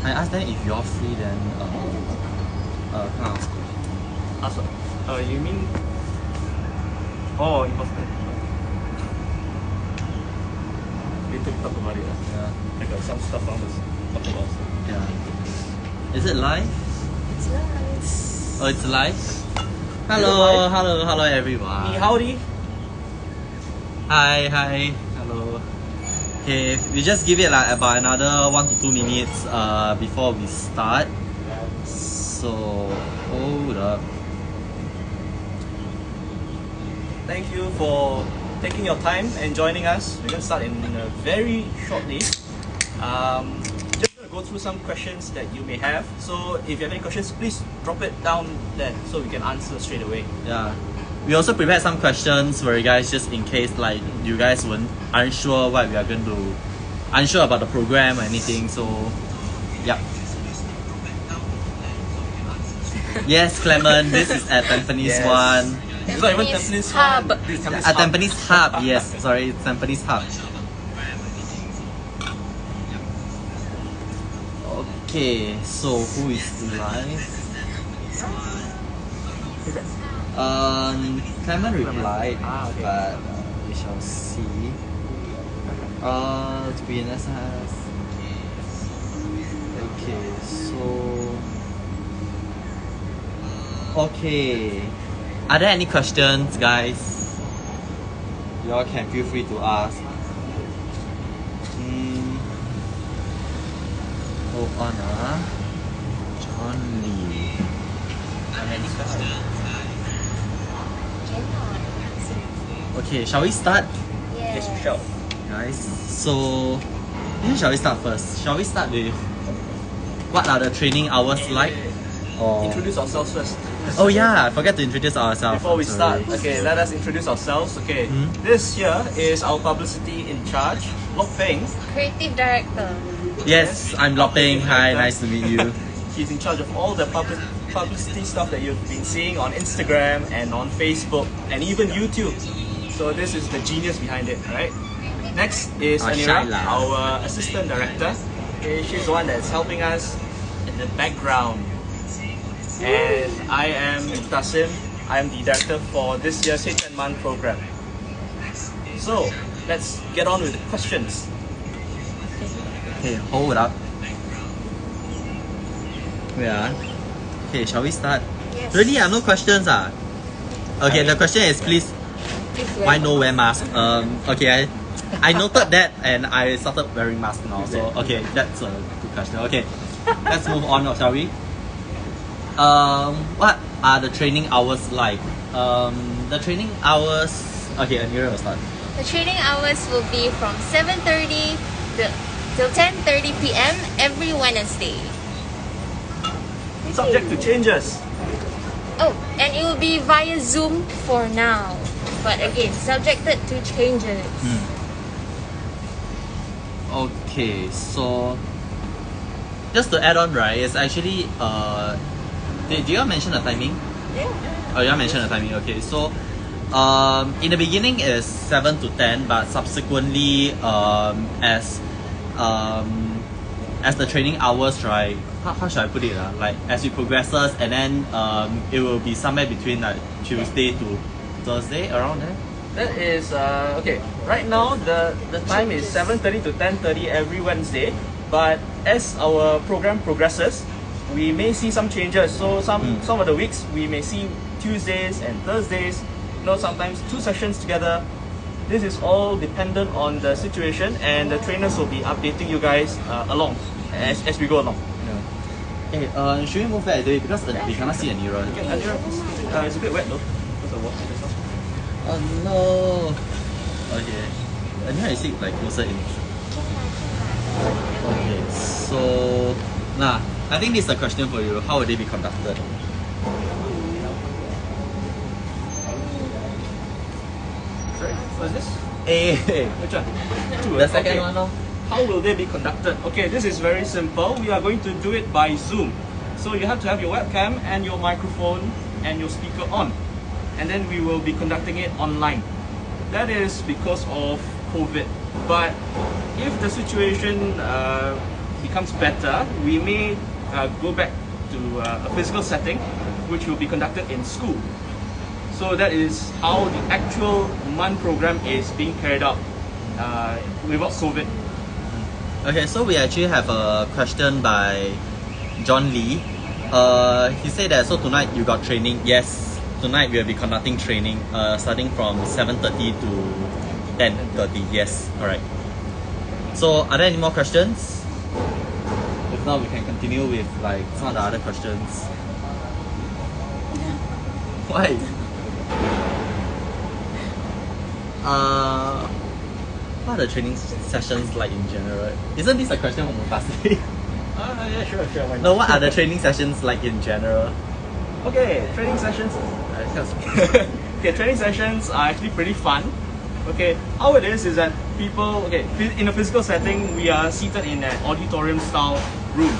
I asked them if you're free, then can I ask? Ask what? You mean? Oh, important. Later we talk about it. Yeah. I got some stuff I want to talk about. Yeah. Is it live? It's nice. Oh, it's live? Hello, hello everyone. Howdy. Hi. Hello. Okay, we just give it like about another 1 to 2 minutes before we start. So hold up. Thank you for taking your time and joining us. We're going to start in very shortly. Just going to go through some questions that you may have. So if you have any questions, please drop it down there so we can answer straight away. Yeah. We also prepared some questions for you guys just in case like you guys aren't sure what we are going to unsure about the program or anything. So yeah. Yes, Clement, this is at Tampines 1. It's not even Tampines Hub. This is Tampines At Hub. Tampines Hub, yes, sorry, it's Tampines Hub. Okay, so who is live? Clement replied, okay. but we shall see. To be in SIS. Okay, so. Okay. Are there any questions, guys? You all can feel free to ask. Hold on, John Lee. Any questions? Okay, shall we start? Yes, we shall. Guys, so who shall we start first? Shall we start with what are the training hours like? Or Introduce ourselves first. oh yeah, I forgot to introduce ourselves. Before we Sorry. start, okay, let us introduce ourselves. Okay, Hmm? this here is our publicity in charge, Lok Peng. Creative director. Yes, I'm Lopeng. Hi, nice to meet you. He's in charge of all the publicity stuff that you've been seeing on Instagram and on Facebook and even YouTube. So this is the genius behind it, right? Next is Anira, Shaila. our assistant director. Okay, she's the one that's helping us in the background. And I am Tasim. I am the director for this year's HNMUN program. So let's get on with the questions. Okay, hold up. Yeah. Okay, shall we start? Yes. Really, I have no questions. Okay, the question is please why no wear mask? Okay, I noted that and I started wearing mask now. So okay, that's a good question. Okay, let's move on, shall we? What are the training hours like? The training hours. Okay, Anira will start. The training hours will be from 7:30 till 10:30 p.m. every Wednesday. Subject to changes. Oh, and it will be via Zoom for now. But again, subjected to changes. Okay, so just to add on, right? It's actually did you all mention the timing? Yeah. Oh, you all mentioned the timing. Okay, so in the beginning is 7 to 10, but subsequently as the training hours, right? How should I put it? Like as it progresses, and then it will be somewhere between like Tuesday to Thursday, around there. That is okay. Right now the time is 7:30 to 10:30 every Wednesday. But as our program progresses, we may see some changes. So some of the weeks we may see Tuesdays and Thursdays. You know, sometimes 2 sessions together. This is all dependent on the situation, and the trainers will be updating you guys along as we go along. Hey, should we move back a bit because we cannot see Anira? Okay, Anira, it's a bit wet though. Because of water just now. Oh no. Okay. Anira, is it like closer in? Okay, so I think this is a question for you. How will they be conducted? Sorry, what's this? Hey, Which one? the second Okay. one, no? How will they be conducted? Okay, this is very simple. We are going to do it by Zoom. So you have to have your webcam and your microphone and your speaker on. And then we will be conducting it online. That is because of COVID. But if the situation becomes becomes better, we may go back to a physical setting, which will be conducted in school. So that is how the actual MUN program is being carried out without COVID. Okay, so we actually have a question by John Lee. He said that, so tonight you got training. Yes, tonight we will be conducting training starting from 7:30 to 10:30. Yes, alright. So are there any more questions? If not, we can continue with like some of the other questions. Why? What are the training sessions like in general? Isn't this a question from Mufasi? Yeah, sure. Why not? No, what are the training sessions like in general? Okay, training sessions. Okay, training sessions are actually pretty fun. Okay, how it is that people, in a physical setting, we are seated in an auditorium style room,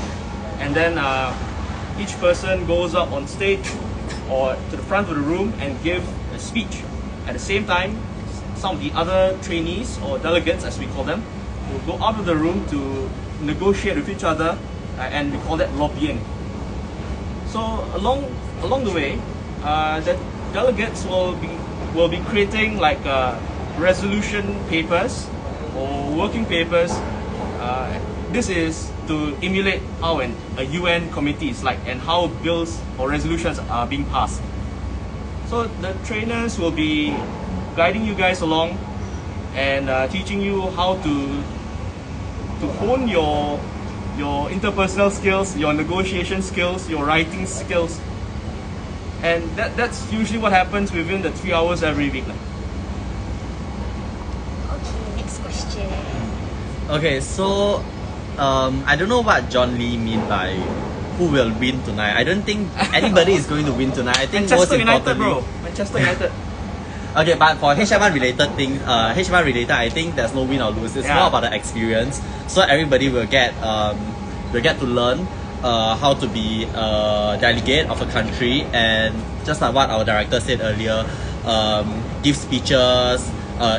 and then each person goes up on stage or to the front of the room and give a speech. At the same time, some of the other trainees or delegates, as we call them, will go out of the room to negotiate with each other, and we call that lobbying. So along the way, the delegates will be creating like resolution papers or working papers. This is to emulate how a UN committee is like and how bills or resolutions are being passed. So the trainers will be guiding you guys along and teaching you how to hone your interpersonal skills, your negotiation skills, your writing skills, and that's usually what happens within the 3 hours every week. Okay, next question. Okay, so I don't know what John Lee mean by who will win tonight. I don't think anybody is going to win tonight. I think Manchester most United, importantly, bro. Manchester United. Okay, but for HNMUN related things, HNMUN related, I think there's no win or lose. It's more about the experience. So everybody will get to learn how to be a delegate of a country, and just like what our director said earlier, give speeches,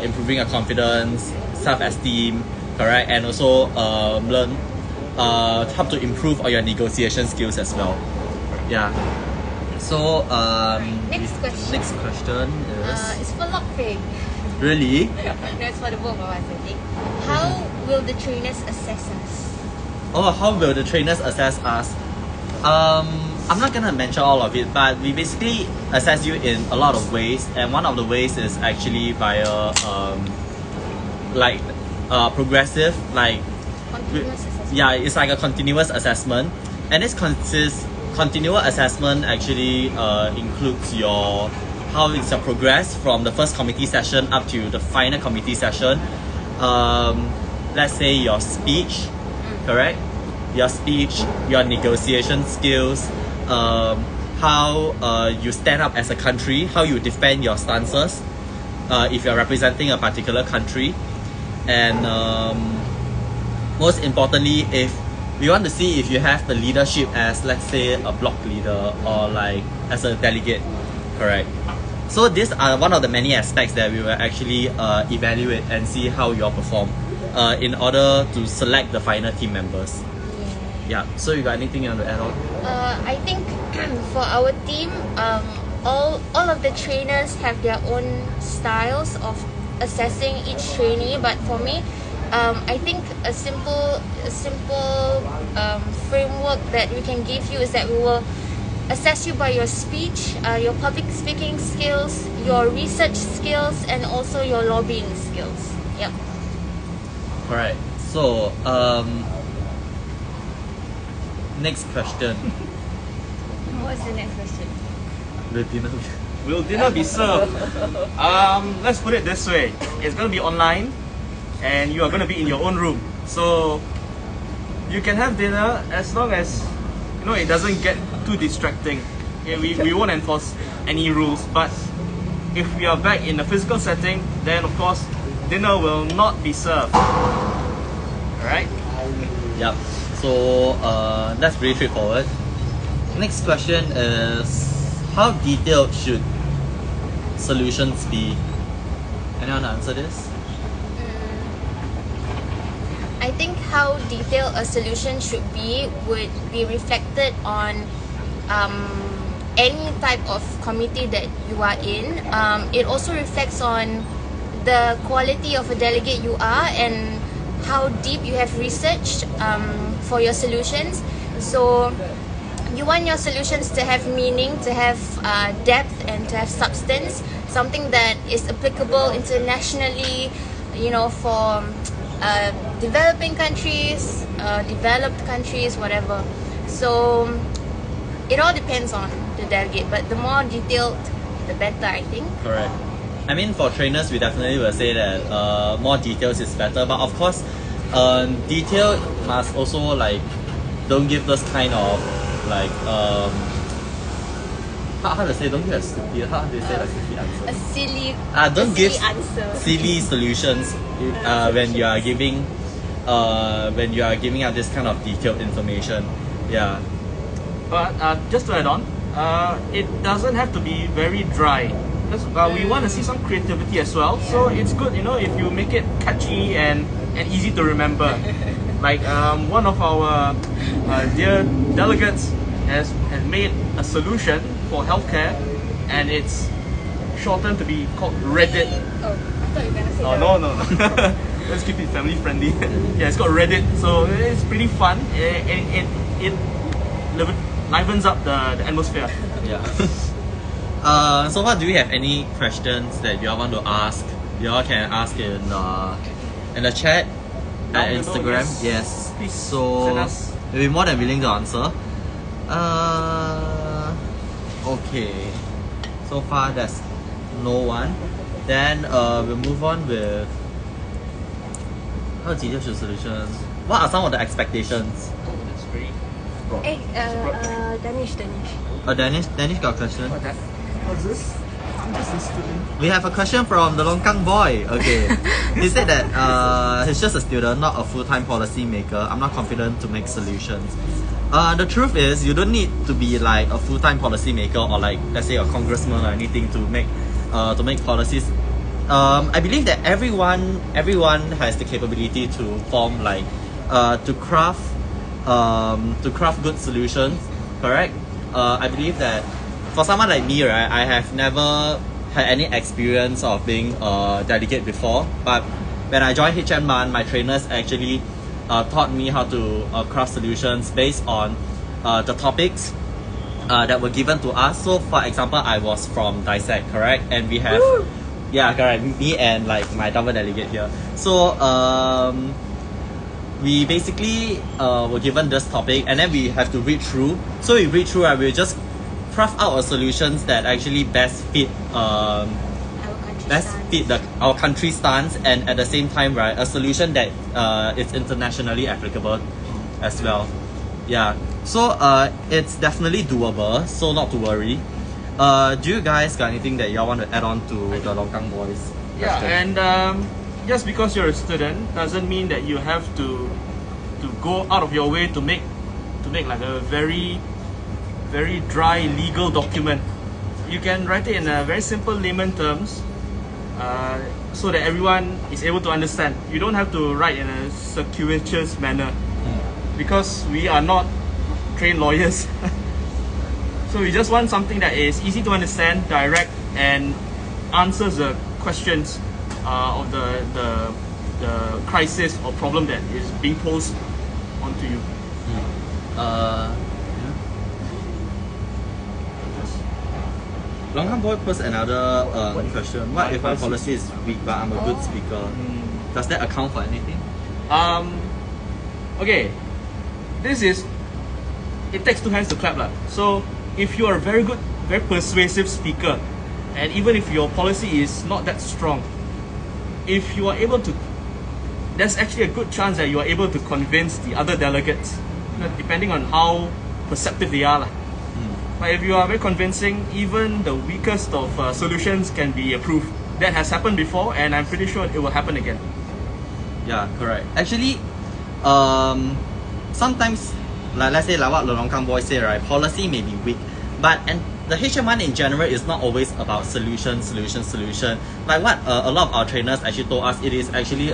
improving your confidence, self-esteem, correct, and also learn help to improve all your negotiation skills as well. Yeah. So Next question. Next question is It's for Lockpig. really. No, it's for the both of us, I think. How will the trainers assess us? Oh, how will the trainers assess us? I'm not gonna mention all of it, but we basically assess you in a lot of ways, and one of the ways is actually via progressive, like Continuous assessment. yeah, it's like a continuous assessment, and this continuous assessment actually includes how is your progress from the first committee session up to the final committee session. Let's say your speech, correct? Your speech, your negotiation skills, how you stand up as a country, how you defend your stances if you're representing a particular country, and most importantly, if we want to see if you have the leadership as, let's say, a block leader or like as a delegate, correct? So these are one of the many aspects that we will actually evaluate and see how you all perform in order to select the final team members. Yeah. So you got anything you want to add on? I think for our team, all of the trainers have their own styles of assessing each trainee, but for me, I think a simple framework that we can give you is that we will assess you by your speech, your public speaking skills, your research skills, and also your lobbying skills. Yep. Alright. So next question. What's the next question? Will dinner be served? Let's put it this way. It's going to be online and you are going to be in your own room. So you can have dinner as long as it doesn't get too distracting. Okay, we won't enforce any rules, but if we are back in a physical setting, then of course dinner will not be served. Alright? Yep. So that's pretty straightforward. Next question is, how detailed should solutions be? Anyone answer this? I think how detailed a solution should be would be reflected on any type of committee that you are in. It also reflects on the quality of a delegate you are and how deep you have researched for your solutions. So you want your solutions to have meaning, to have depth, and to have substance, something that is applicable internationally, you know, for developing countries, developed countries, whatever. So it all depends on the delegate, but the more detailed, the better, I think. Correct. I mean, for trainers, we definitely will say that more details is better. But of course, detail must also like don't give this kind of like how to say, don't give a stupid, how do you say like stupid answer? A silly, don't give answer. silly solutions when you are giving out this kind of detailed information. Yeah. But just to add on, it doesn't have to be very dry. We want to see some creativity as well. So it's good, you know, if you make it catchy and easy to remember. Like one of our dear delegates has made a solution for healthcare, and it's shortened to be called Reddit. Oh, I thought you were gonna say Oh, no. Let's keep it family friendly. Yeah, it's called Reddit. So it's pretty fun. It livens up the atmosphere. Yeah. So far, do we have any questions that you all want to ask? You all can ask in the chat at Down below, Instagram. yes. Please So send us. we'll be more than willing to answer. Okay. So far, there's no one. Then we'll move on with how detailed should solutions. What are some of the expectations? It's very broad. Danish. Danish got a question. What's this? I'm just a student. We have a question from the Longkang boy. Okay. He said that he's just a student, not a full-time policy maker. I'm not confident to make solutions. The truth is, you don't need to be like a full-time policy maker or like, let's say, a congressman or anything to make policies. I believe that everyone has the capability to form like to craft good solutions. Correct. I believe that for someone like me, right, I have never had any experience of being a delegate before. But when I joined HNMUN, my trainers actually taught me how to craft solutions based on the topics that were given to us. So, for example, I was from Dissect, correct, and we have. Woo! Yeah, correct. Me and like my double delegate here. So we basically were given this topic, and then we have to read through. So we read through, and we just craft out a solutions that actually best fit our country stance, and at the same time, right, a solution that is internationally applicable as well. Yeah. So it's definitely doable. So not to worry. Do you guys got anything that y'all want to add on to the Longkang boys? Yeah, question? and just because you're a student doesn't mean that you have to go out of your way to make like a very dry legal document. You can write it in a very simple layman terms, so that everyone is able to understand. You don't have to write in a circuitous manner, because we are not trained lawyers. So we just want something that is easy to understand, direct, and answers the questions of the crisis or problem that is being posed onto you. Longkang boy posed another question. What if my policy is weak but I'm a good speaker? Does that account for anything? Okay, it takes two hands to clap lah. So if you are a very good, very persuasive speaker, and even if your policy is not that strong, if you are able to, there's actually a good chance that you are able to convince the other delegates, depending on how perceptive they are lah. But if you are very convincing, even the weakest of solutions can be approved. That has happened before, and I'm pretty sure it will happen again. Yeah, correct. Actually, sometimes, like let's say like what the Longkang boy say, right, policy may be weak, but the HNMUN in general is not always about solution. Like what a lot of our trainers actually told us, it is actually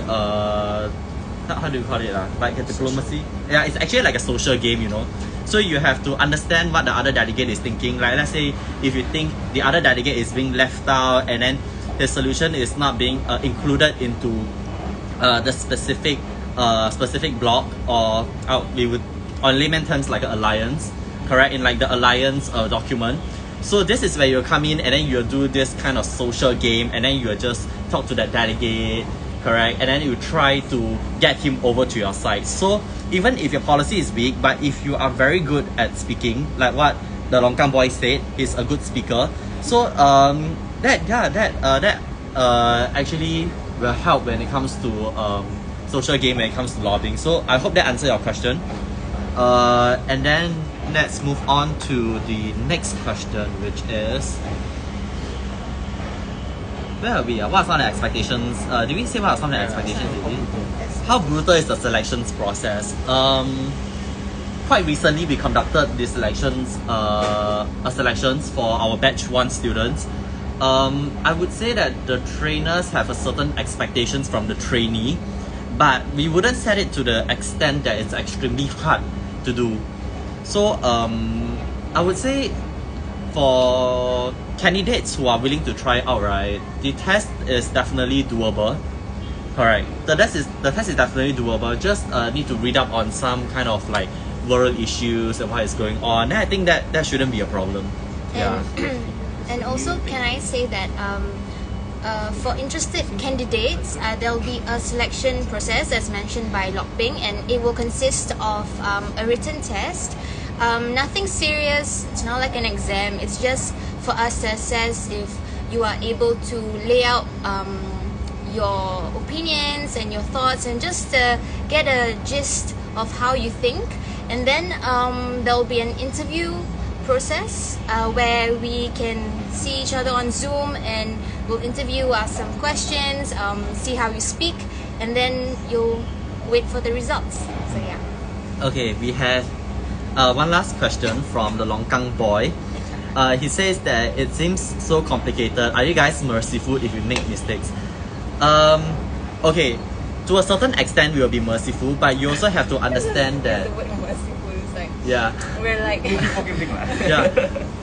how do you call it? Like a diplomacy? Yeah, it's actually like a social game, you know. So you have to understand what the other delegate is thinking. Like let's say if you think the other delegate is being left out and then the solution is not being included into the specific block, or we would on layman terms like an alliance, correct? In like the alliance document. So this is where you come in and then you do this kind of social game and then you just talk to that delegate, correct? And then you try to get him over to your side. So even if your policy is weak, but if you are very good at speaking, like what the Longkang boy said, he's a good speaker. So that actually will help when it comes to social game, when it comes to lobbying. So I hope that answers your question. And then let's move on to the next question, which is where are we? What are some of the expectations? Did we say what are some of the expectations? How brutal is the selections process? Quite recently, we conducted the selections for our batch 1 students. I would say that the trainers have a certain expectations from the trainee, but we wouldn't set it to the extent that it's extremely hard to do. So I would say for candidates who are willing to try out, right, the test is definitely doable. Correct. The test is definitely doable. Just need to read up on some kind of like world issues and what is going on. And I think that shouldn't be a problem. Yeah. And also, can I say that for interested candidates, there'll be a selection process as mentioned by Lok Bing, and it will consist of a written test. Nothing serious, it's not like an exam, it's just for us to assess if you are able to lay out your opinions and your thoughts and just get a gist of how you think. And then there'll be an interview process where we can see each other on Zoom and we'll interview, ask some questions, see how you speak, and then you'll wait for the results. So yeah. Okay, we have one last question from the Longkang boy. He says that it seems so complicated. Are you guys merciful if you make mistakes? Okay, to a certain extent we will be merciful, but you also have to understand that. The word merciful is like, yeah. we're like Yeah.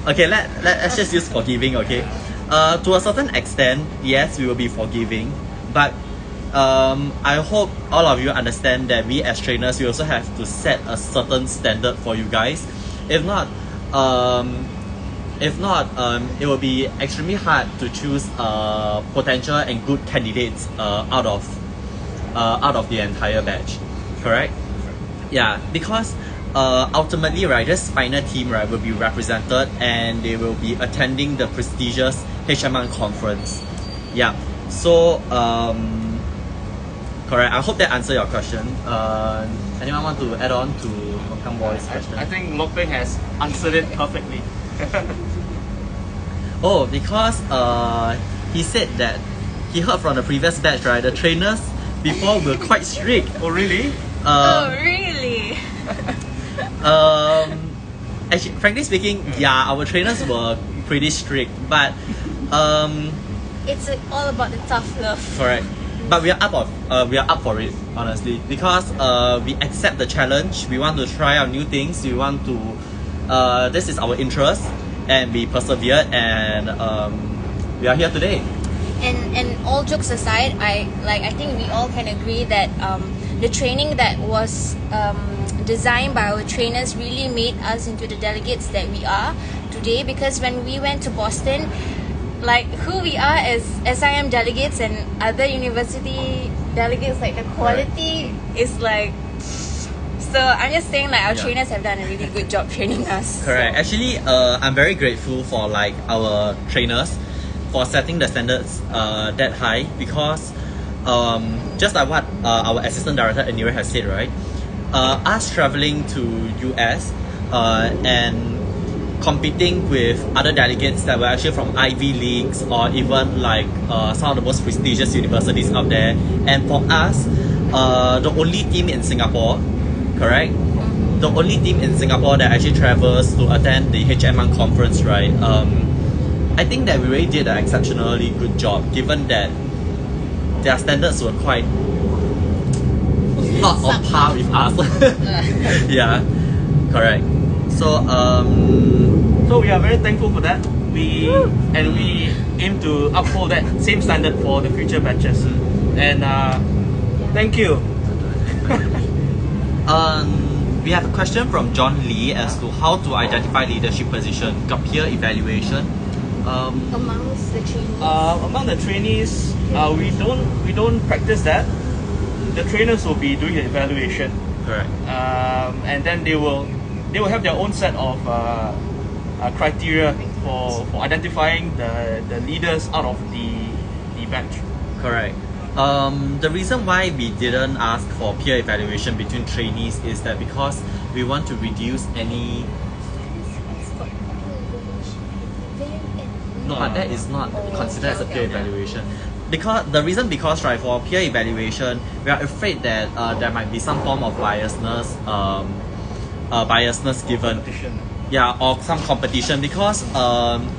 Okay, let's just use forgiving. Okay. To a certain extent, yes, we will be forgiving, but I hope all of you understand that we as trainers, we also have to set a certain standard for you guys. If not, it will be extremely hard to choose potential and good candidates out of the entire batch. Correct? Yeah, because ultimately, right, this final team, right, will be represented and they will be attending the prestigious HNMUN conference. Yeah. So correct. I hope that answered your question. Anyone want to add on to Longkang Boy's question? I think Lok Bing has answered it perfectly. Oh, because he said that he heard from the previous batch, right, the trainers before were quite strict. Oh really? Oh really? Actually, frankly speaking, yeah, our trainers were pretty strict, but It's all about the tough love. correct. But we are up for it, honestly, because we accept the challenge. We want to try out new things. We want to this is our interest, and we persevered, and we are here today. And all jokes aside, I think we all can agree that the training that was designed by our trainers really made us into the delegates that we are today. Because when we went to Boston, like who we are as SIM delegates and other university delegates, like the quality is like. So I'm just saying, like our trainers have done a really good job training us. Correct. Actually, I'm very grateful for like our trainers for setting the standards that high, because just like what our assistant director Anira has said, right? Us traveling to US and competing with other delegates that were actually from Ivy Leagues or even like some of the most prestigious universities out there, and for us, the only team in Singapore, correct? The only team in Singapore that actually travels to attend the HNMUN conference, right? I think that we really did an exceptionally good job, given that their standards were quite not on par with us. Yeah, correct. So So we are very thankful for that. We aim to uphold that same standard for the future batches. And thank you. we have a question from John Lee as to how to identify leadership position. Got peer evaluation. Amongst the trainees. Among the trainees, we don't practice that. The trainers will be doing the evaluation. Correct. And then they will have their own set of criteria for identifying the leaders out of the batch. Correct. The reason why we didn't ask for peer evaluation between trainees is that because we want to reduce any. No, but that is not considered as a peer evaluation. Because right, for peer evaluation, we are afraid that there might be some form of biasness given. Yeah, or some competition, because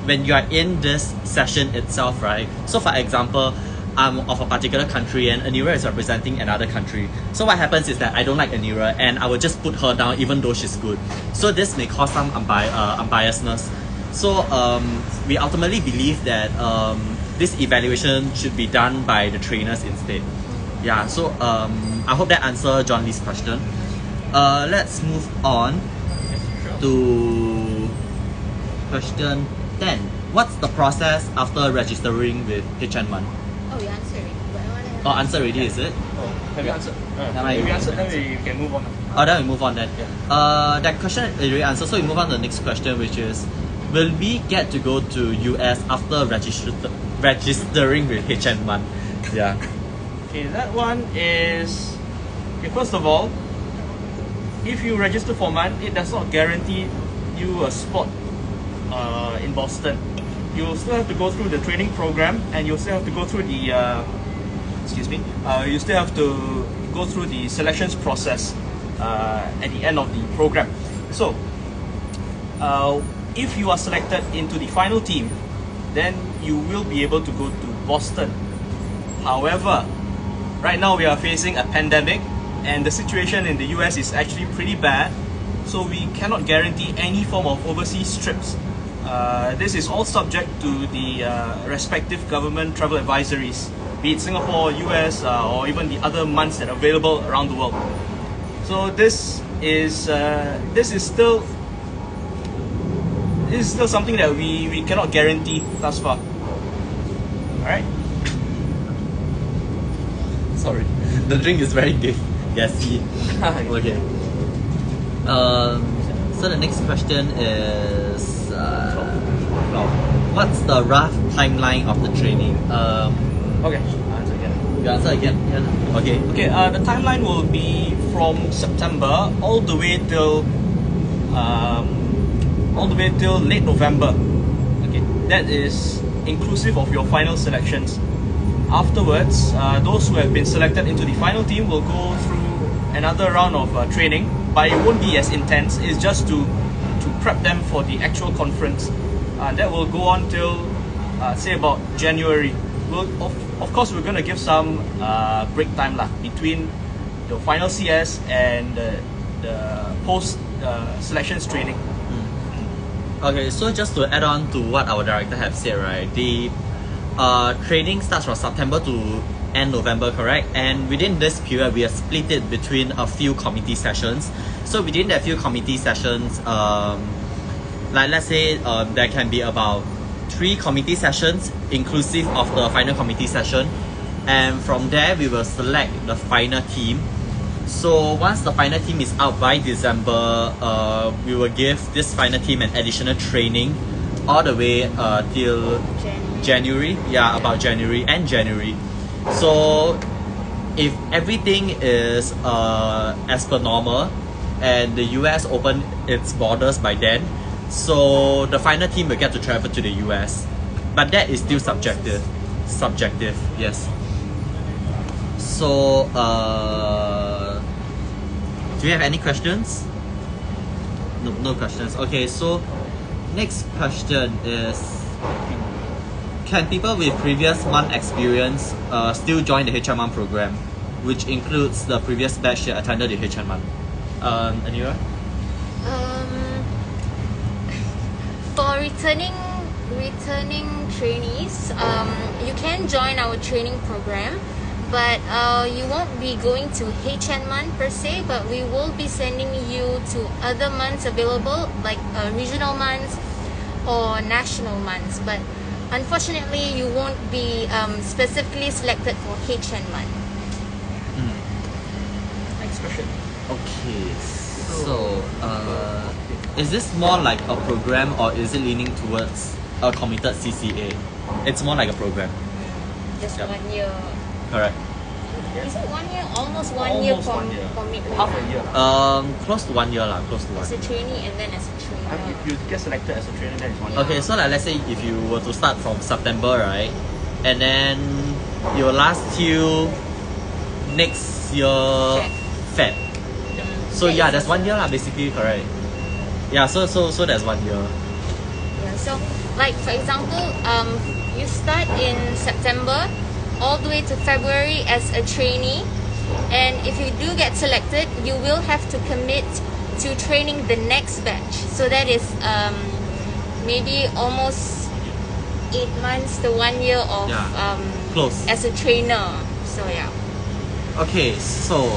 when you are in this session itself, right? So for example, I'm of a particular country and Anira is representing another country. So what happens is that I don't like Anira and I will just put her down even though she's good. So this may cause some unbiasedness. So we ultimately believe that this evaluation should be done by the trainers instead. Yeah, so I hope that answers John Lee's question. Let's move on to question 10. What's the process after registering with HNMUN? Oh, you answered it. But I wanna Oh, answer already, is it? Have you answered? Have If you answered, then we can move on. Oh, then we move on then. That question is already answered, so we move on to the next question, which is, will we get to go to US after registering with HNMUN? Yeah. Okay, that one is... Okay, first of all, if you register for MUN, it does not guarantee you a spot in Boston. You'll still have to go through the training program, and you'll still have to go through the you still have to go through the selections process at the end of the program. So if you are selected into the final team, then you will be able to go to Boston. However, right now we are facing a pandemic and the situation in the US is actually pretty bad, so we cannot guarantee any form of overseas trips. This is all subject to the respective government travel advisories, be it Singapore, US, or even the other months that are available around the world. So this is still something that we cannot guarantee thus far. Alright? Sorry, the drink is very gassy. Okay. So the next question is, what's the rough timeline of the training? Okay, answer again. You answer again? Yeah. Okay. Okay, the timeline will be from September all the way till late November. Okay, that is inclusive of your final selections. Afterwards, those who have been selected into the final team will go through another round of training, but it won't be as intense. It's just to prep them for the actual conference. That will go on till say about January. Of course, we're going to give some break time between the final CS and the post selections training. Okay, so just to add on to what our director have said, right? The training starts from September to end November, correct? And within this period, we have split it between a few committee sessions. So within that few committee sessions, like let's say there can be about 3 committee sessions inclusive of the final committee session, and from there we will select the final team. So once the final team is out by December, we will give this final team an additional training all the way till January. Yeah, about January. So if everything is as per normal and the US open its borders by then, so the final team will get to travel to the US, but that is still subjective, yes. So do you have any questions? No questions. Okay, so next question is, can people with previous MUN experience still join the HNMUN program? which includes the previous batch that attended the HNMUN. Anira? For returning trainees, you can join our training program, but you won't be going to HNMUN per se, but we will be sending you to other MUNs available, like regional MUNs or national MUNs. But unfortunately, you won't be specifically selected for HNMUN. Next question. Okay, so is this more like a program or is it leaning towards a committed CCA? It's more like a program. Just Yep. 1 year. Correct. Is it 1 year? Almost 1 year Almost 1 year. commitment. Half a year. Close to 1 year lah. Close to 1 As year. a trainee and then as a trainer. If you get selected as a trainer, then it's 1 year. Okay, so like let's say if you were to start from September, right, and then you will last till next year Feb. So yeah, that's 1 year lah, basically, correct. Yeah, so that's 1 year. Yeah, so like for example, you start in September all the way to February as a trainee, and if you do get selected, you will have to commit to training the next batch. So that is maybe almost 8 months to 1 year of Yeah. Close. as a trainer. So yeah. Okay, so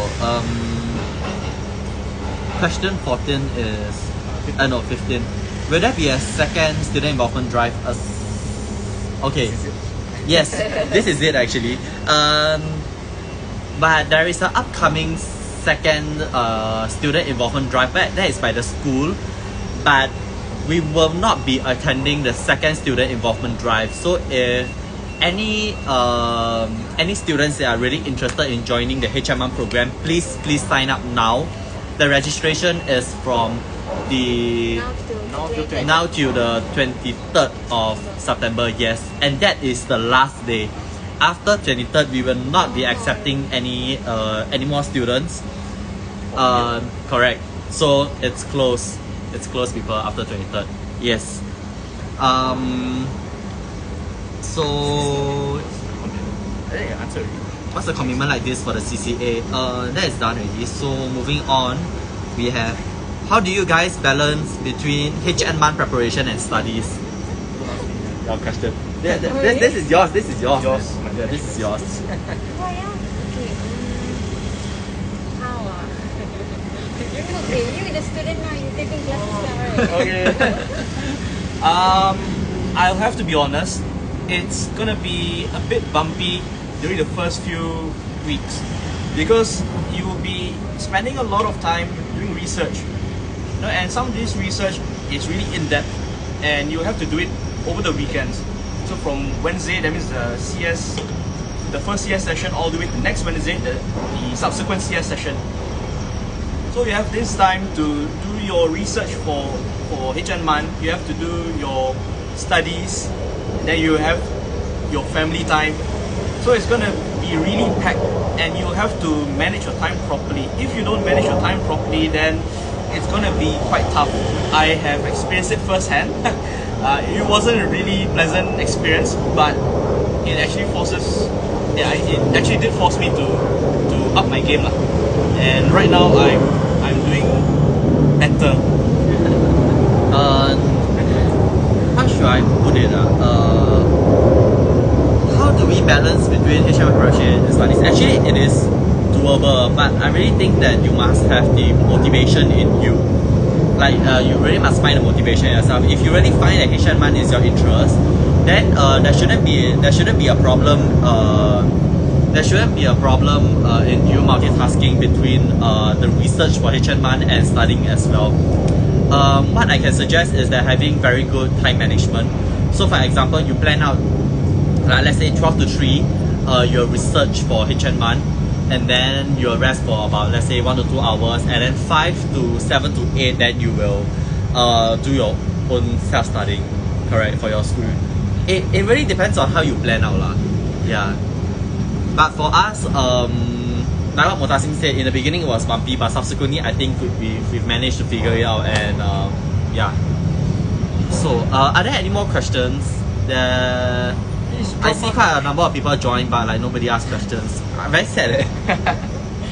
question 14 is no 15. Will there be a second student involvement drive? Okay. Yes, this is it actually. But there is an upcoming second student involvement drive. But that is by the school. But we will not be attending the second student involvement drive. So if any students that are really interested in joining the HNMUN program, please sign up now. The registration is from the now till the 23rd of September, yes, and that is the last day. After 23rd, we will not be accepting any more students. Correct. So it's closed. It's closed, people, after 23rd. Yes. So I think I answered already. what's the commitment like this for the CCA? That is done already. So moving on, we have how do you guys balance between HNMUN preparation and studies? Your question. This is yours. This is yours. Yeah, this is yours. Oh yeah. Okay. How? Okay, you the student now. You taking classes now, right? Okay. I'll have to be honest. It's gonna be a bit bumpy during the first few weeks because you will be spending a lot of time doing research. You know, and some of this research is really in depth, and you have to do it over the weekends. So from Wednesday, that means the first CS session, all the way to next Wednesday, the subsequent CS session. So you have this time to do your research for HNMUN. You have to do your studies. Then you have your family time. So it's gonna be really packed, and you have to manage your time properly. If you don't manage your time properly, then it's gonna be quite tough. I have experienced it firsthand. It wasn't a really pleasant experience, but it actually did force me to up my game lah. And right now I'm doing better. How should I put it? How do we balance between HNMUN preparation and studies? Actually, it is doable, but I really think that you must have the motivation in you. Like you really must find the motivation in yourself. If you really find that HNMUN is your interest, then there shouldn't be a problem. There shouldn't be a problem in you multitasking between the research for HNMUN and studying as well. What I can suggest is that having very good time management. So for example, you plan out, let's say 12 to 3, your research for HNMUN, and then you'll rest for about, let's say, 1 to 2 hours, and then 5 to 7 to 8, then you will do your own self-studying, correct, for your school. It really depends on how you plan out lah. Yeah. But for us, like what Motasim said, in the beginning it was bumpy, but subsequently I think we've managed to figure it out, and yeah. So, are there any more questions? I see quite a number of people join, but like nobody ask questions. I'm very sad.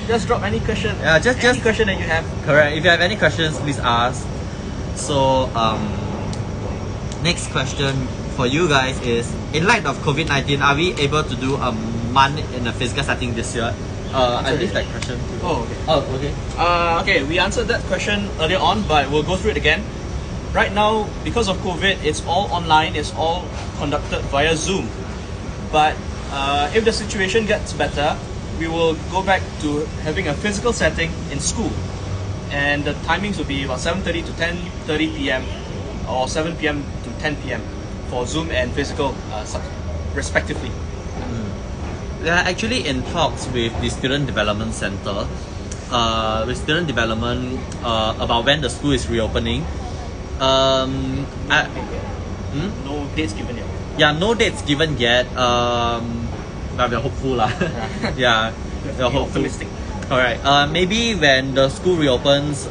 Just drop any question. Yeah, just any question that you have. Correct. If you have any questions, please ask. So next question for you guys is: in light of COVID-19, are we able to do a MUN in a physical setting this year? I leave that question. Oh, okay. Oh, okay. Okay, we answered that question earlier on, but we'll go through it again. Right now, because of COVID, it's all online. It's all conducted via Zoom. But if the situation gets better, we will go back to having a physical setting in school, and the timings will be about 7:30 to 10:30 p.m. or 7 p.m. to 10 p.m. for Zoom and physical, respectively. We are actually in talks with the Student Development Center, with student development about when the school is reopening. No dates given yet. Yeah, no dates given yet. But we're hopeful lah. Yeah, we're hopeful. Optimistic. Alright. Maybe when the school reopens,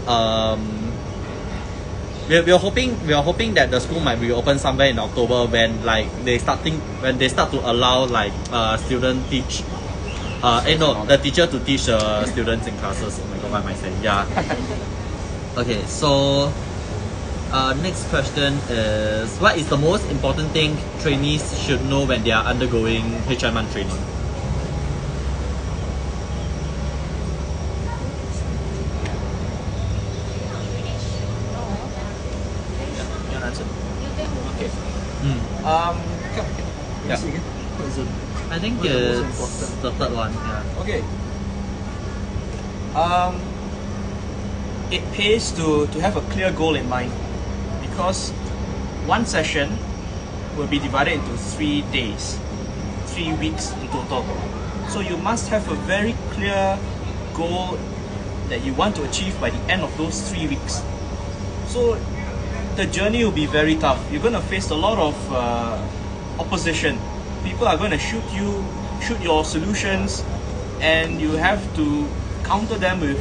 we're hoping that the school might reopen somewhere in October when like they start to allow like student teach. The teacher to teach the students in classes. Oh my god, what am I saying? Yeah. Okay, so next question is: what is the most important thing trainees should know when they are undergoing HNMUN training? Your answer. Okay. Yeah. What is it? I think What is the most it's important? the third one. Yeah. Okay. It pays to have a clear goal in mind, because one session will be divided into 3 days, 3 weeks in total. So you must have a very clear goal that you want to achieve by the end of those 3 weeks. So the journey will be very tough. You're going to face a lot of opposition. People are going to shoot your solutions, and you have to counter them with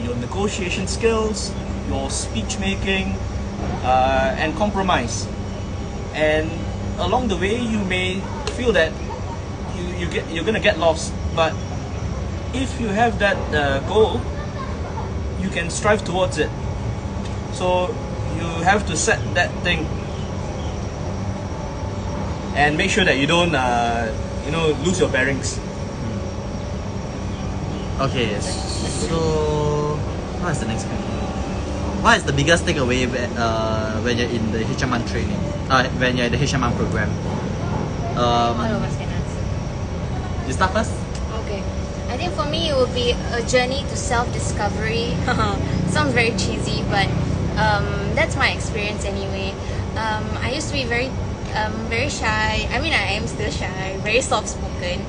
your negotiation skills, your speech making, and compromise. And along the way, you may feel that you're gonna get lost. But if you have that goal, you can strive towards it. So you have to set that thing, and make sure that you don't lose your bearings. Okay, so what is the next question? What is the biggest takeaway when you're in the HNMUN training? When you're in the HNMUN program? All of us can answer. You start first? Okay. I think for me it will be a journey to self-discovery. Sounds very cheesy, but that's my experience anyway. I used to be very shy. I mean, I am still shy, very soft-spoken.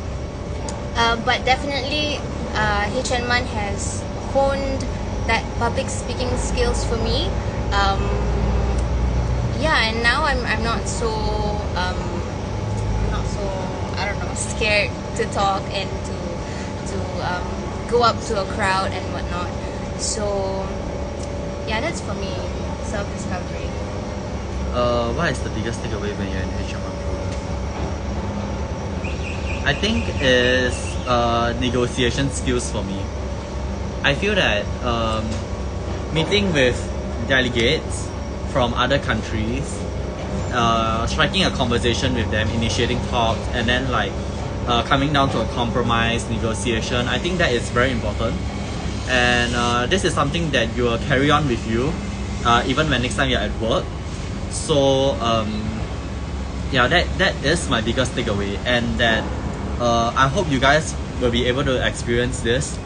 But definitely HNMUN has honed that public speaking skills for me. And now I'm not so I don't know, scared to talk and to go up to a crowd and whatnot. So yeah, that's for me, self-discovery. What is the biggest takeaway when you're in the HNMUN program? I think is negotiation skills for me. I feel that meeting with delegates from other countries, striking a conversation with them, initiating talks, and then coming down to a compromise negotiation, I think that is very important. And this is something that you will carry on with you even when next time you're at work. So that is my biggest takeaway, and that I hope you guys will be able to experience this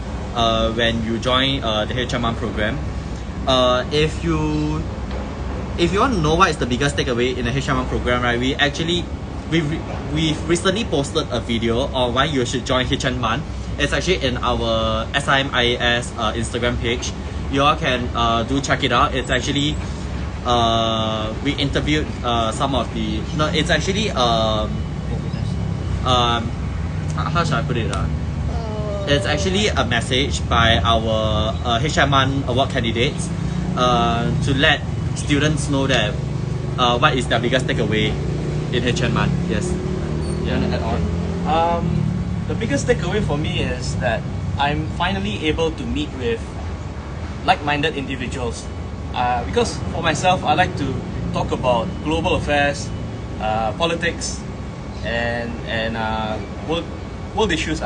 when you join the HNMUN program. If you want to know what is the biggest takeaway in the HNMUN program, right? We've recently posted a video on why you should join HNMUN. It's actually in our SIMIAS Instagram page. You all can do check it out. It's actually we interviewed some of the. No, it's actually how should I put it? It's actually a message by our HNMUN award candidates to let students know that what is their biggest takeaway in HNMUN. Yes. you want to add on? The biggest takeaway for me is that I'm finally able to meet with like-minded individuals. Because for myself, I like to talk about global affairs, politics, and world issues.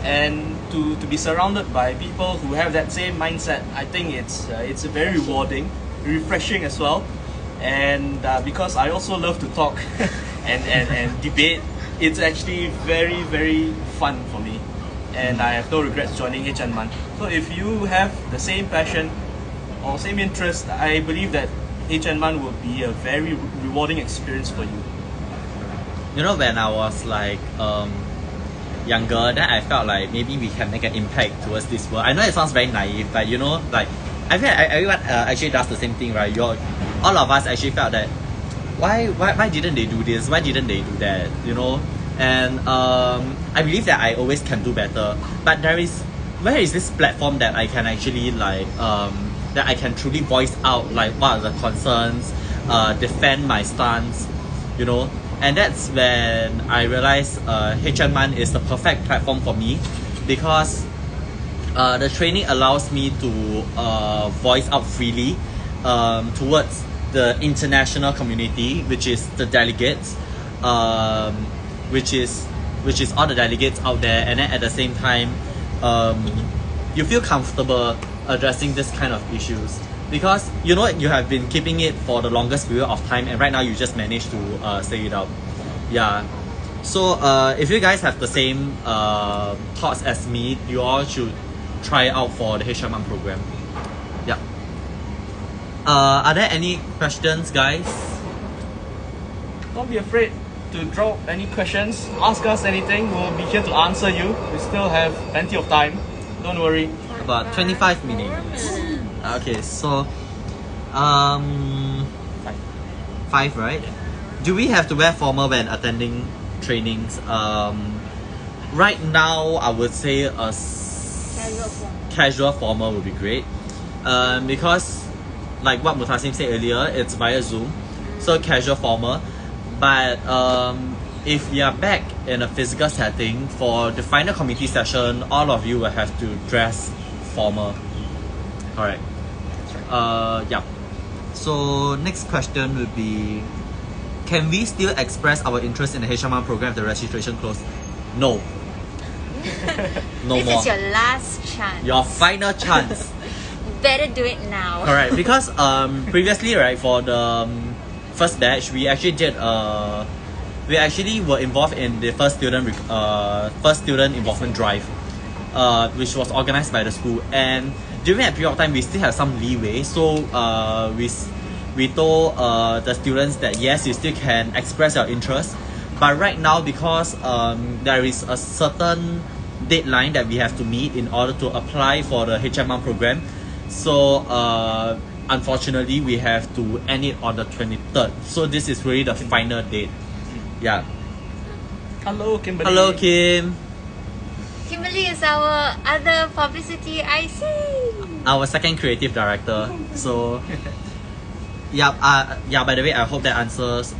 And to be surrounded by people who have that same mindset, I think it's very rewarding, refreshing as well. And because I also love to talk and debate, it's actually very, very fun for me. And I have no regrets joining HNMUN. So if you have the same passion or same interest, I believe that HNMUN will be a very rewarding experience for you. You know, when I was like younger, then I felt like maybe we can make an impact towards this world. I know it sounds very naive, but you know, like I feel like everyone actually does the same thing, right? All of us actually felt that why didn't they do this? Why didn't they do that? You know, and I believe that I always can do better. But where is this platform that I can actually like that I can truly voice out like what are the concerns, defend my stance, you know. And that's when I realized HNMUN is the perfect platform for me, because the training allows me to voice out freely towards the international community, which is the delegates, which is all the delegates out there. And then at the same time, you feel comfortable addressing this kind of issues, because you know you have been keeping it for the longest period of time, and right now you just managed to say it out. Yeah. So if you guys have the same thoughts as me, you all should try out for the HNMUN program. Yeah. Are there any questions, guys? Don't be afraid to drop any questions. Ask us anything. We'll be here to answer you. We still have plenty of time. Don't worry. About 25 minutes. Okay, so 5, right? Yeah. Do we have to wear formal when attending trainings? Right now, I would say a casual formal would be great. Because like what Mutasim said earlier, it's via Zoom, so casual formal. But if you are back in a physical setting for the final committee session, all of you will have to dress formal. Correct. Yeah. So next question would be, can we still express our interest in the HNMUN program if the registration closed? No. No This more. is your last chance. Your final chance. Better do it now. Correct. Because previously, right, for the first batch, we actually were involved in the first student involvement drive, which was organized by the school. And during that period of time, we still have some leeway. So we told the students that yes, you still can express your interest. But right now, because there is a certain deadline that we have to meet in order to apply for the HNMUN program, so unfortunately we have to end it on the 23rd. So this is really the final date. Yeah. Hello, Kimberly. Hello, Kim. Kimberly is our other publicity IC. Our second creative director. So yeah, by the way, I hope that answers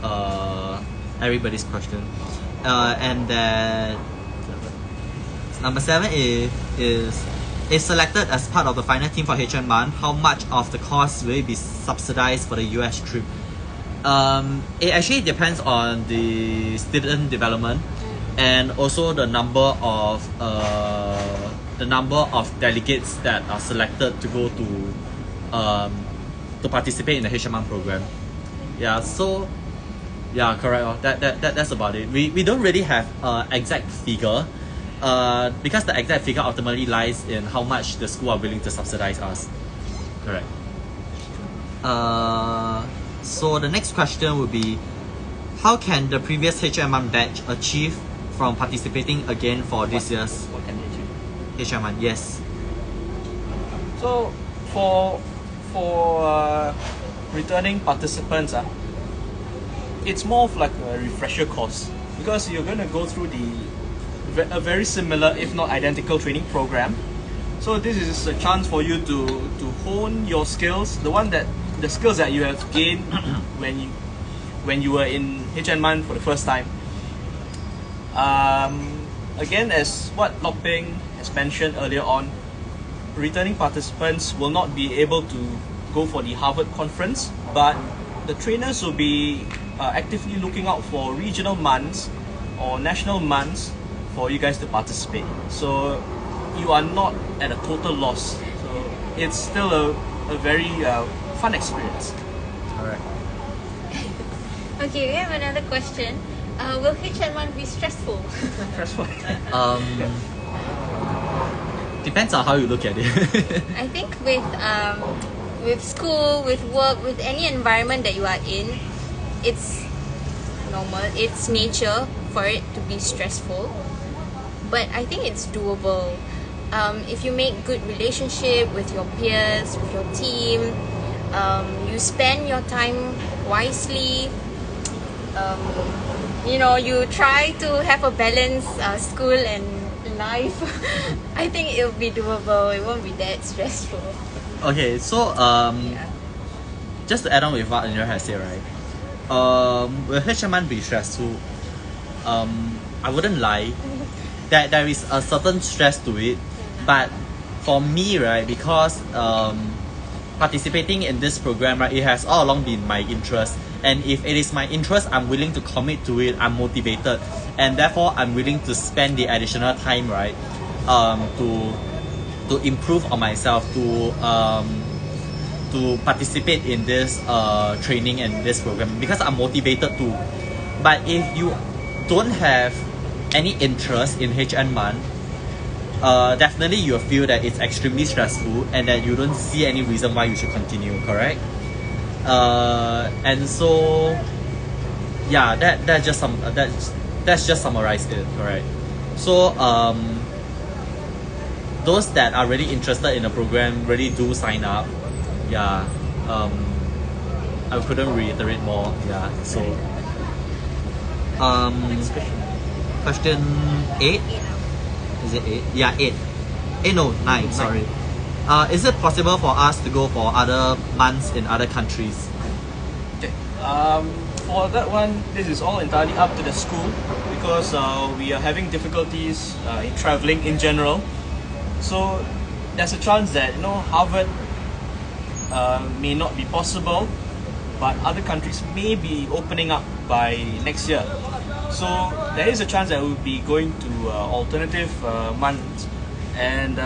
everybody's question. And then number 7 is if selected as part of the final team for HNMUN, how much of the cost will be subsidized for the US trip? It actually depends on the student development and also the number of delegates that are selected to go to participate in the HNMUN program. Yeah, so yeah, correct. That's about it. We don't really have exact figure, because the exact figure ultimately lies in how much the school are willing to subsidize us. Correct. So the next question would be, how can the previous HNMUN batch achieve from participating again for this year's What can they achieve? HNMUN? Yes. So for returning participants, it's more of like a refresher course, because you're going to go through a very similar, if not identical, training program. So this is a chance for you to hone your skills, the skills that you have gained when you were in HNMUN for the first time. Again, as what Lok Peng has mentioned earlier on, returning participants will not be able to go for the Harvard conference, but the trainers will be actively looking out for regional months or national months for you guys to participate. So you are not at a total loss. So it's still a very fun experience. Alright. Okay, we have another question. Will HNMUN be stressful? Stressful. Depends on how you look at it. I think with school, with work, with any environment that you are in, it's normal. It's nature for it to be stressful, but I think it's doable. If you make good relationship with your peers, with your team, you spend your time wisely. You try to have a balanced school and life. I think it'll be doable. It won't be that stressful. Okay, so Yeah. just to add on with what Andrea has said, right? Will HNMUN be stressful? I wouldn't lie. That there is a certain stress to it, but for me, right, because participating in this program, right, it has all along been my interest. And if it is my interest, I'm willing to commit to it. I'm motivated, and therefore I'm willing to spend the additional time, right, to improve on myself, to participate in this training and this program because I'm motivated to. But if you don't have any interest in HNMUN, definitely you'll feel that it's extremely stressful and that you don't see any reason why you should continue, correct? And so yeah, that's just summarized it, correct? So those that are really interested in the program really do sign up. Yeah, I couldn't reiterate more. Yeah, so question 8. Is it 8? Yeah, 8. 8, no, 9, sorry. Is it possible for us to go for other months in other countries? Okay. For that one, this is all entirely up to the school because we are having difficulties in traveling in general. So there's a chance that Harvard may not be possible, but other countries may be opening up by next year. So there is a chance that we'll be going to alternative months. And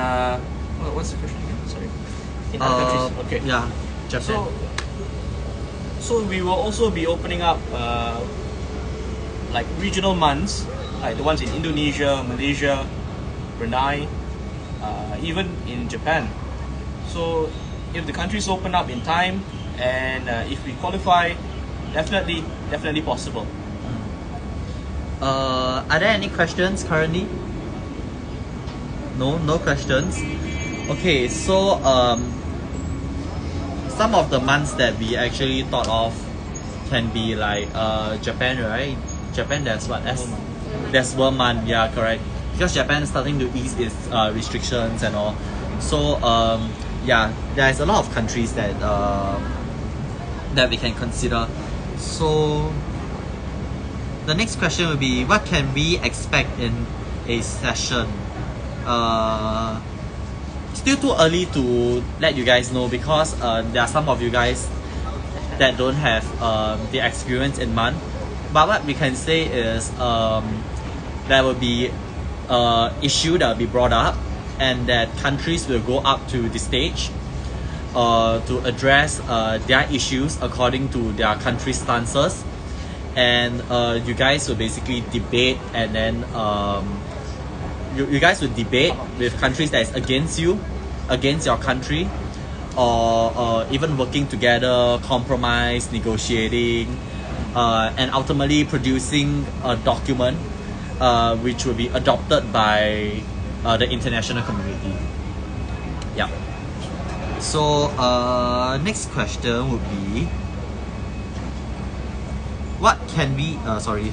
what's the question again? Sorry. In other countries. Okay. Yeah, Japan. So we will also be opening up like regional months, like the ones in Indonesia, Malaysia, Brunei, even in Japan. So if the countries open up in time and if we qualify, definitely possible. Are there any questions currently? No questions. Okay, so some of the months that we actually thought of can be like Japan, right? Japan, there's what? There's 1 month, yeah, correct. Because Japan is starting to ease its restrictions and all. So yeah, there's a lot of countries that that we can consider. So the next question will be, what can we expect in a session? Still too early to let you guys know because there are some of you guys that don't have the experience in MUN. But what we can say is there will be issue that will be brought up and that countries will go up to the stage to address their issues according to their country stances. And you guys will basically debate, and then you guys will debate with countries that is against you, against your country, or even working together, compromise, negotiating, and ultimately producing a document which will be adopted by the international community. Yeah. So next question would be, what can we, sorry,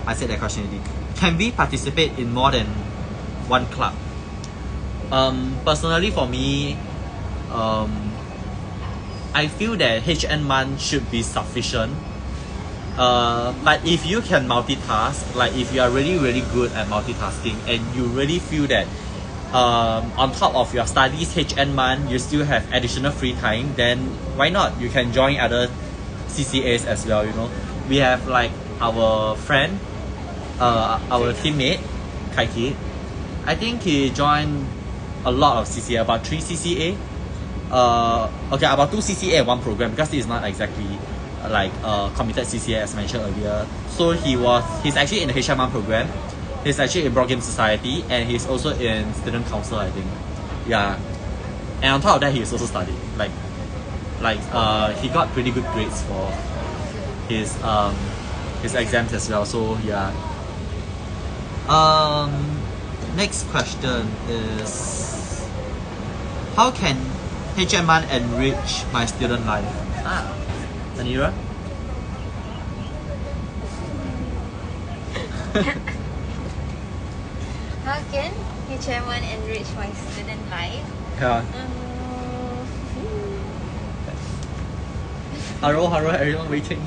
I said that question already. Can we participate in more than one club? Personally for me, I feel that HNMUN should be sufficient But if you can multitask, like if you are really really good at multitasking and you really feel that on top of your studies HNMUN you still have additional free time, then why not? You can join other CCAs as well, you know. We have like our friend, our teammate, Kaiki. I think he joined a lot of CCA, about 3 CCA. Okay, about 2 CCA and 1 program, because this is not exactly like committed CCA as mentioned earlier. So he's actually in the HNMUN program. He's actually in Broad Game Society, and he's also in Student Council, I think. Yeah. And on top of that, he's also studying. He got pretty good grades for his exams as well. So yeah. Next question is, how can HNMUN enrich my student life? Tanira? How can HNMUN enrich my student life? Yeah. Haro, everyone waiting.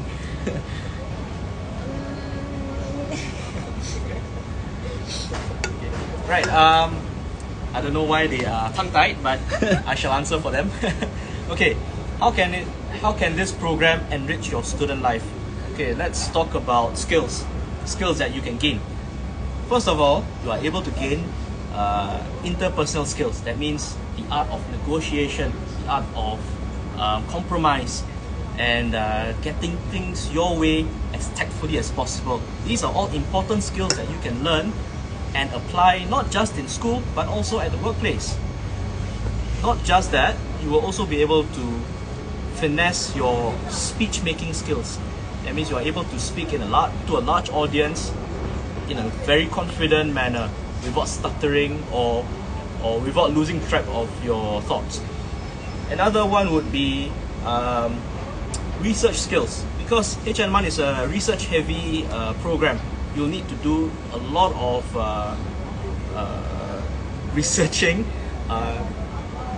Right. I don't know why they are tongue-tied, but I shall answer for them. Okay. How can this program enrich your student life? Okay, let's talk about skills that you can gain. First of all, you are able to gain interpersonal skills. That means the art of negotiation, the art of compromise, and getting things your way as tactfully as possible. These are all important skills that you can learn and apply not just in school but also at the workplace. Not just that, you will also be able to finesse your speech making skills. That means you are able to speak to a large audience in a very confident manner, without stuttering or without losing track of your thoughts. Another one would be research skills. Because HNMUN is a research heavy program, you'll need to do a lot of researching,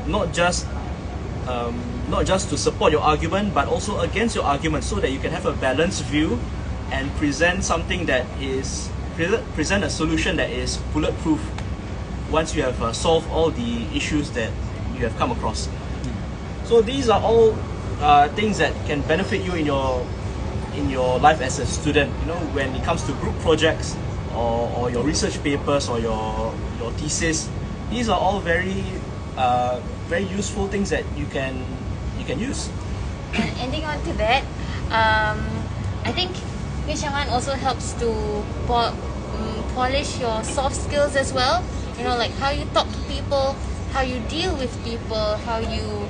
not just to support your argument but also against your argument, so that you can have a balanced view and present something that is present a solution that is bulletproof once you have solved all the issues that you have come across. So these are all things that can benefit you in your life as a student. You know, when it comes to group projects or your research papers or your thesis, these are all very useful things that you can use. And ending on to that, I think HNMUN also helps to polish your soft skills as well. You know, like how you talk to people, how you deal with people, how you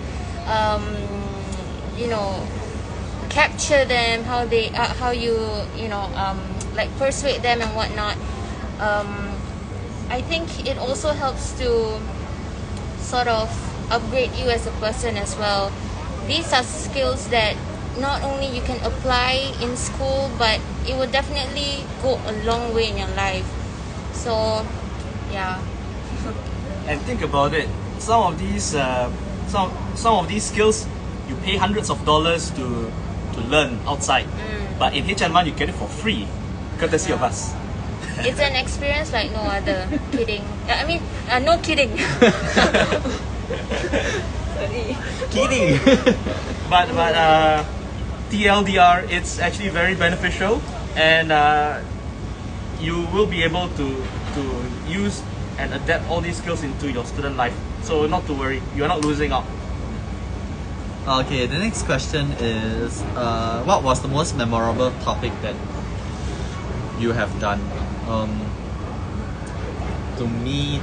capture them, how you like persuade them and whatnot. I think it also helps to sort of upgrade you as a person as well. These are skills that not only you can apply in school, but it will definitely go a long way in your life. So yeah. And think about it, some of these skills you pay hundreds of dollars to learn outside, but in HNMUN you get it for free, courtesy of us. It's an experience like no other. Kidding. I mean, no kidding. Sorry. Kidding. But TLDR, it's actually very beneficial, and you will be able to use and adapt all these skills into your student life. So not to worry, you're not losing out. Okay, the next question is, what was the most memorable topic that you have done? To me,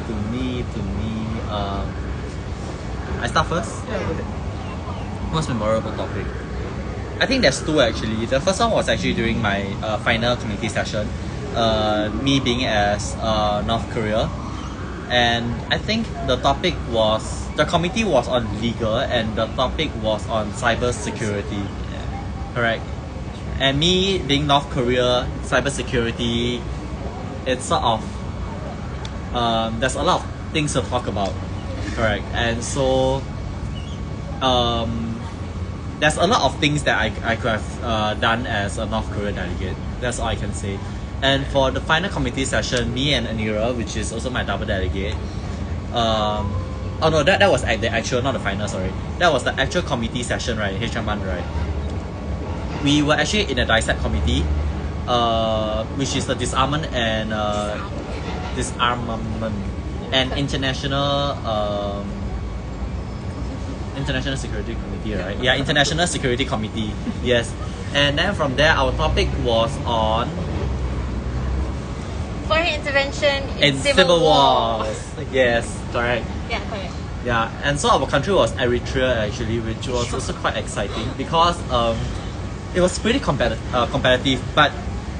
I start first? Most memorable topic. I think there's 2 actually. The first one was actually during my final community session, me being as North Korea. And I think the committee was on legal and the topic was on cyber security. Correct. And me being North Korea, cyber security, it's sort of there's a lot of things to talk about. Correct. And so there's a lot of things that I could have done as a North Korea delegate. That's all I can say. And for the final committee session, me and Anira, which is also my double delegate, oh no, that was the actual, not the final, sorry. That was the actual committee session, right? HNMUN, right? We were actually in a dissect committee, which is the disarmament and international security committee, right? Yeah, international security committee. Yes. And then from there, our topic was on foreign intervention in civil wars. Yes, correct. Yeah, correct. Yeah, and so our country was Eritrea actually, which was also quite exciting because it was pretty competitive, but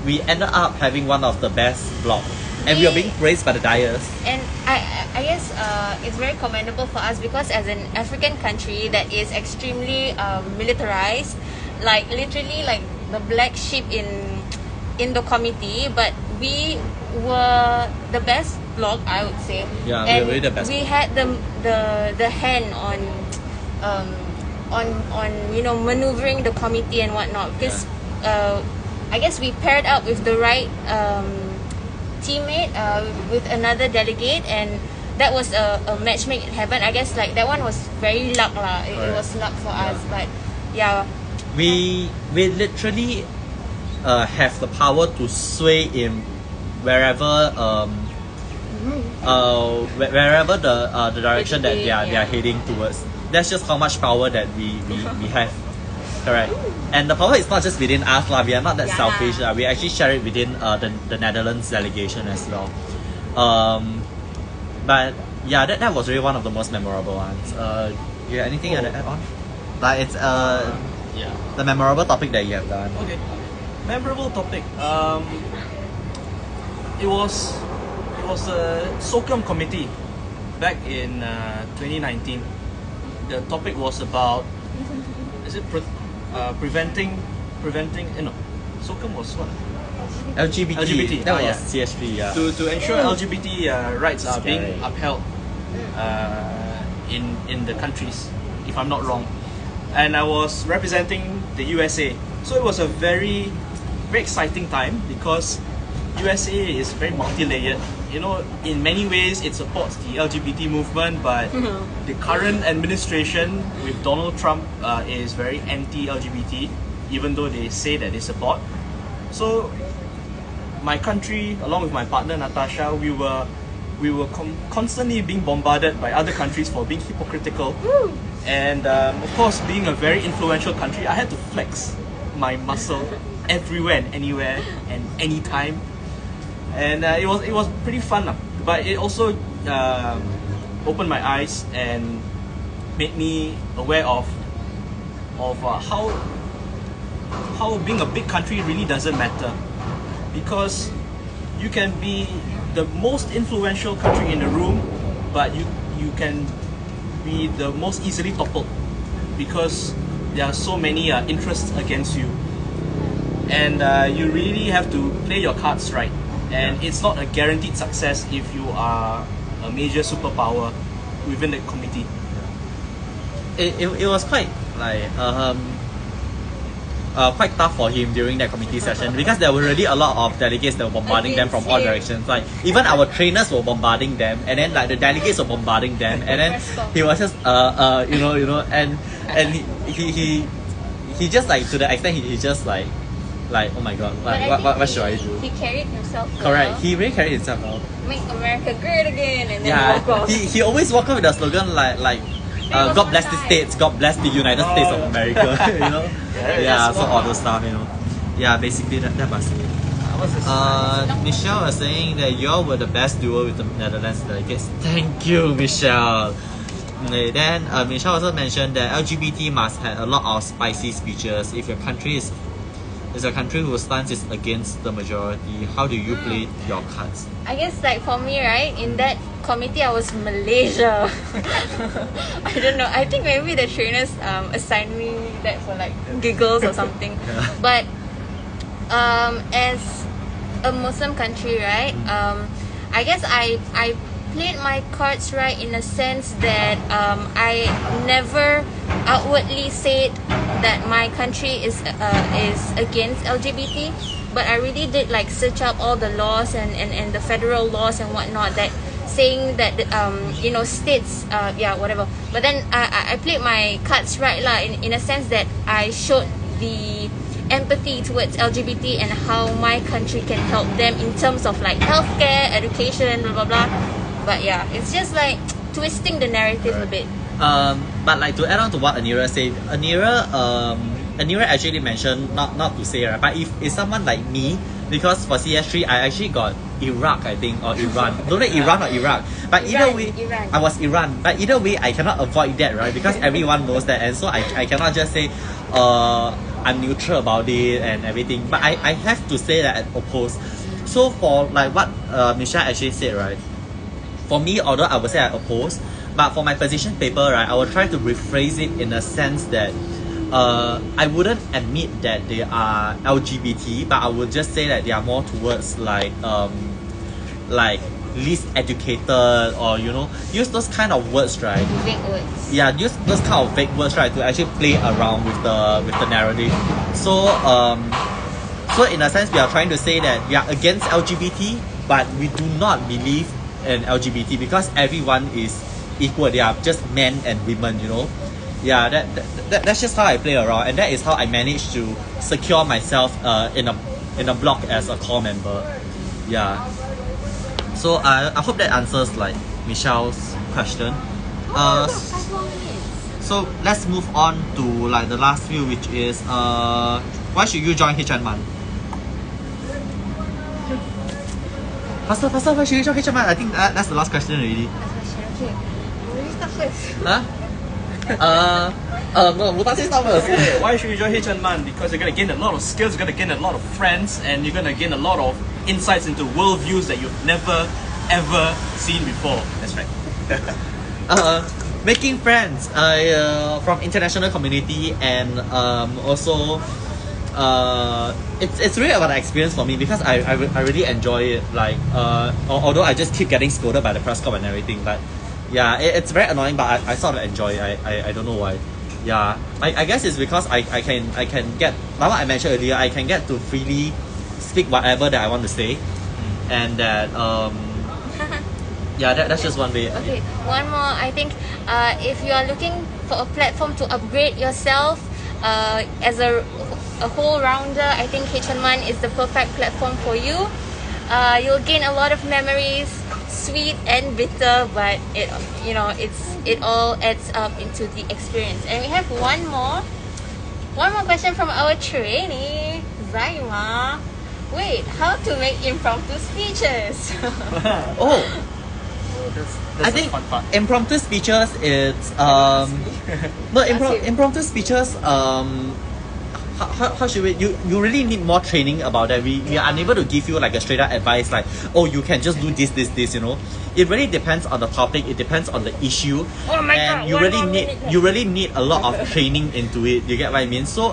we ended up having one of the best blocks, and we were being praised by the Dyers. And I guess it's very commendable for us because as an African country that is extremely militarized, like literally like the black sheep in the committee, but we were the best block, I would say. Yeah, and we were really the best. We had the hand on you know maneuvering the committee and whatnot because I guess we paired up with the right teammate with another delegate, and that was a match made in heaven. I guess like that one was very luck lah. It was luck for us, but yeah. We literally have the power to sway in wherever wherever the direction that they are heading towards. That's just how much power that we have. Correct. And the power is not just within us lah. We are not that selfish lah. We actually share it within the Netherlands delegation as well. But yeah, that was really one of the most memorable ones. Yeah, anything to add on? Like it's the memorable topic that you have done. Okay, memorable topic. It was a SOCOM committee back in 2019. The topic was about preventing no, SOCOM was what? LGBT. That was CSP. Yeah. To ensure LGBT rights are being upheld in the countries, if I'm not wrong. And I was representing the USA, so it was a very exciting time because USA is very multi-layered. You know, in many ways it supports the LGBT movement, but the current administration with Donald Trump is very anti-LGBT, even though they say that they support. So my country, along with my partner Natasha, we were constantly being bombarded by other countries for being hypocritical. And of course, being a very influential country, I had to flex my muscle everywhere and anywhere and anytime. And it was pretty fun, but it also opened my eyes and made me aware of how being a big country really doesn't matter, because you can be the most influential country in the room, but you can be the most easily toppled because there are so many interests against you, and you really have to play your cards right. And it's not a guaranteed success if you are a major superpower within the committee. It was quite like quite tough for him during that committee session because there were really a lot of delegates that were bombarding them from all directions. Like even our trainers were bombarding them, and then like the delegates were bombarding them, and then he was just you know, and he just like to the extent he just like oh my god, like what should I do? He carried himself well. Correct, he really carried himself well. Make America great again, and then walk off. He always walk off with a slogan like God bless the States, God bless the United States of America, you know? Yeah, so all those stuff, you know. Yeah, basically that must be it. Michelle was saying that y'all were the best duo with the Netherlands delegates. Thank you, Michelle. Okay, then Michelle also mentioned that LGBT must have a lot of spicy speeches. If your country is a country whose stance is against the majority, how do you play your cards? I guess like for me, right, in that committee I was Malaysia. I don't know. I think maybe the trainers assigned me that for like giggles or something. But as a Muslim country, right, I guess I played my cards right in a sense that I never outwardly said that my country is against LGBT, but I really did like search up all the laws and the federal laws and whatnot that saying that states whatever. But then I played my cards right lah, in a sense that I showed the empathy towards LGBT and how my country can help them in terms of like healthcare, education, blah blah blah. But yeah, it's just like twisting the narrative a bit. But like to add on to what Anira said, Anira actually mentioned not to say, right, but if it's someone like me, because for CS3 I actually got Iraq, I think, or Iran. Don't know Iran or Iraq. But either way, Iran. I was Iran. But either way, I cannot avoid that, right? Because everyone knows that, and so I cannot just say I'm neutral about it and everything. But I have to say that I oppose. So for like what Michelle actually said, right? For me, although I would say I oppose, but for my position paper, right, I will try to rephrase it in a sense that I wouldn't admit that they are LGBT, but I would just say that they are more towards like least educated, or use those kind of words, right? Vague words. Yeah, use those kind of vague words, right, to actually play around with the narrative. So so in a sense, we are trying to say that we are against LGBT, but we do not believe in LGBT because everyone is equal. They are just men and women, Yeah, that's just how I play around, and that is how I managed to secure myself in a block as a core member. Yeah. So I hope that answers like Michelle's question. So let's move on to like the last few, which is why should you join HNMUN? Faster, why should you join HNMUN? I think that's the last question already. Okay, will you start first? Huh? No, Mutasi start first. Okay, why should you join HNMUN? Because you're gonna gain a lot of skills, you're gonna gain a lot of friends, and you're gonna gain a lot of insights into worldviews that you've never ever seen before. That's right. Making friends from international community, and also it's really about the experience for me because I really enjoy it. Like although I just keep getting scolded by the press corps and everything, but yeah, it's very annoying, but I sort of enjoy it. I don't know why. Yeah, I guess it's because I can get, like what I mentioned earlier, I can get to freely speak whatever that I want to say, and that yeah, that's just one way. Okay, one more. I think if you are looking for a platform to upgrade yourself as a whole rounder, I think HNMUN is the perfect platform for you. You'll gain a lot of memories, sweet and bitter, but it all adds up into the experience. And we have one more question from our trainee, Zaima. Wait, how to make impromptu speeches? I think impromptu speeches, it's impromptu speeches, how should we, you really need more training about that. We are unable to give you like a straight up advice like, oh, you can just do this, It really depends on the topic, it depends on the issue, and you really need a lot of training into it. You get what I mean? So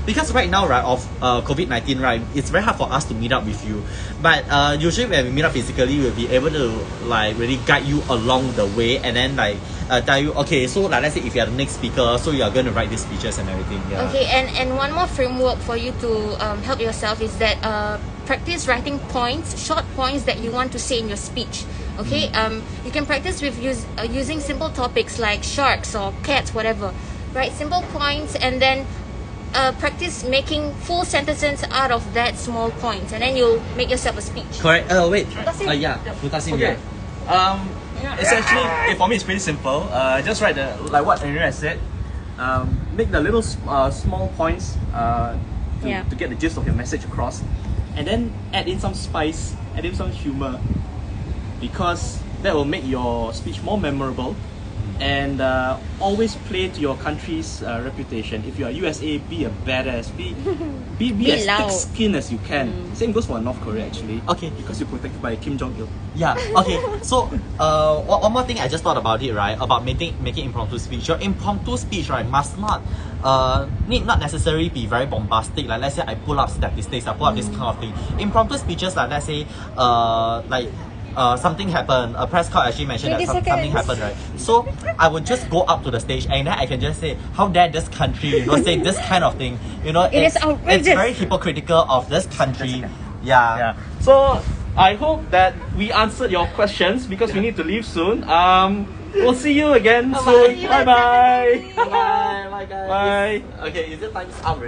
because right now, right, of COVID-19, right, it's very hard for us to meet up with you, but usually when we meet up physically, we'll be able to like really guide you along the way, and then like tell you, okay, so like let's say if you're the next speaker, so you are going to write these speeches and everything. Yeah. Okay, and one more framework for you to help yourself is that practice writing points, short points that you want to say in your speech. Okay, you can practice with using simple topics like sharks or cats, whatever. Write simple points, and then practice making full sentences out of that small point, and then you'll make yourself a speech. Correct. Wait. Yeah. Mutasim, Okay. Essentially, for me, it's pretty simple. Just write like what Andrea has said. Make the little small points to get the gist of your message across, and then add in some spice, add in some humor, because that will make your speech more memorable. And always play to your country's reputation. If you are USA, be a badass. Be as thick-skinned as you can. Same goes for North Korea actually. Okay. Because you're protected by Kim Jong-il. Yeah. Okay. So one more thing I just thought about it, right? About making impromptu speech. Your impromptu speech, right, must not need not necessarily be very bombastic. Like let's say I pull up statistics, I pull up this kind of thing. Impromptu speeches, like let's say something happened. A press call actually mentioned that something happened, right? So I would just go up to the stage and then I can just say, how dare this country, you know, say this kind of thing. You know, It is outrageous. It's very hypocritical of this country. Yeah. Yeah. So I hope that we answered your questions because we need to leave soon. We'll see you again soon. Bye bye. Bye bye. Bye guys. Bye. Okay, is it time's up already?